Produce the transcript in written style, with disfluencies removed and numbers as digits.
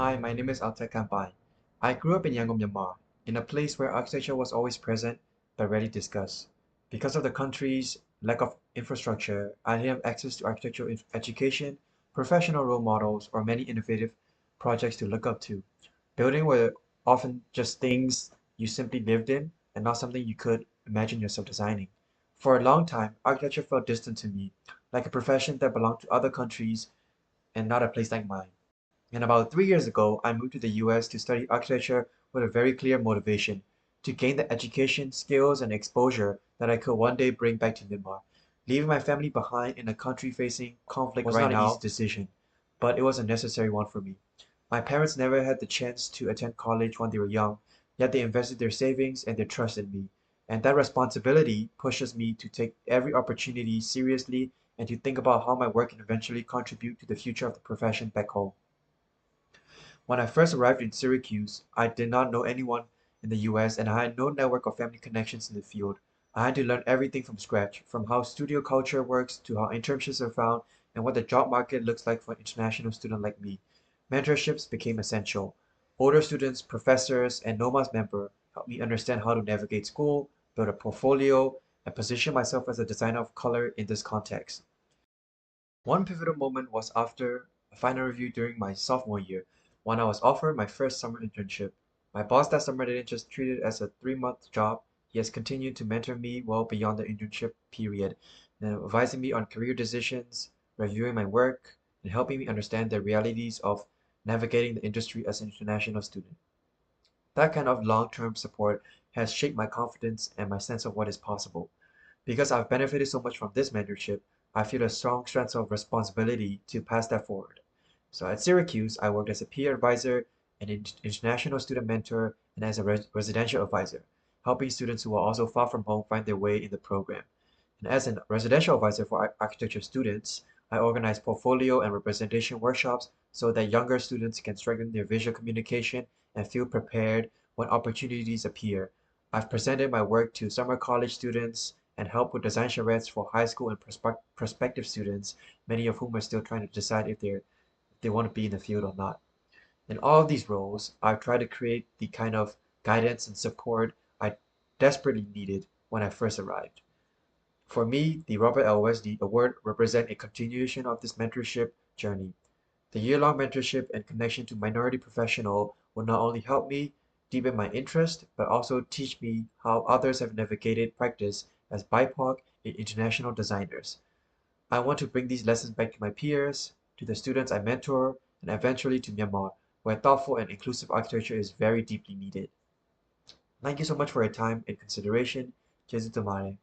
Hi, my name is Htet Khant Paing. I grew up in Yangon, Myanmar, in a place where architecture was always present but rarely discussed. Because of the country's lack of infrastructure, I didn't have access to architectural education, professional role models, or many innovative projects to look up to. Buildings were often just things you simply lived in and not something you could imagine yourself designing. For a long time, architecture felt distant to me, like a profession that belonged to other countries and not a place like mine. And about 3 years ago, I moved to the US to study architecture with a very clear motivation to gain the education, skills, and exposure that I could one day bring back to Myanmar. Leaving my family behind in a country facing conflict was not an easy decision, but it was a necessary one for me. My parents never had the chance to attend college when they were young, yet they invested their savings and their trust in me. And that responsibility pushes me to take every opportunity seriously and to think about how my work can eventually contribute to the future of the profession back home. When I first arrived in Syracuse, I did not know anyone in the US and I had no network or family connections in the field. I had to learn everything from scratch, from how studio culture works to how internships are found and what the job market looks like for an international student like me. Mentorships became essential. Older students, professors, and NOMAS member helped me understand how to navigate school, build a portfolio, and position myself as a designer of color in this context. One pivotal moment was after a final review during my sophomore year, when I was offered my first summer internship. My boss that summer didn't just treat it as a 3-month job, he has continued to mentor me well beyond the internship period, and advising me on career decisions, reviewing my work, and helping me understand the realities of navigating the industry as an international student. That kind of long-term support has shaped my confidence and my sense of what is possible. Because I've benefited so much from this mentorship, I feel a strong sense of responsibility to pass that forward. So at Syracuse, I worked as a peer advisor, an international student mentor, and as a residential advisor, helping students who are also far from home find their way in the program. And as a residential advisor for architecture students, I organize portfolio and representation workshops so that younger students can strengthen their visual communication and feel prepared when opportunities appear. I've presented my work to summer college students and helped with design charrettes for high school and prospective students, many of whom are still trying to decide if they want to be in the field or not. In all of these roles, I've tried to create the kind of guidance and support I desperately needed when I first arrived. For me, the Robert L. Wesley Award represents a continuation of this mentorship journey. The year-long mentorship and connection to minority professional will not only help me deepen my interest, but also teach me how others have navigated practice as BIPOC and international designers. I want to bring these lessons back to my peers, to the students I mentor, and eventually to Myanmar, where thoughtful and inclusive architecture is very deeply needed. Thank you so much for your time and consideration. Jesu Tamare.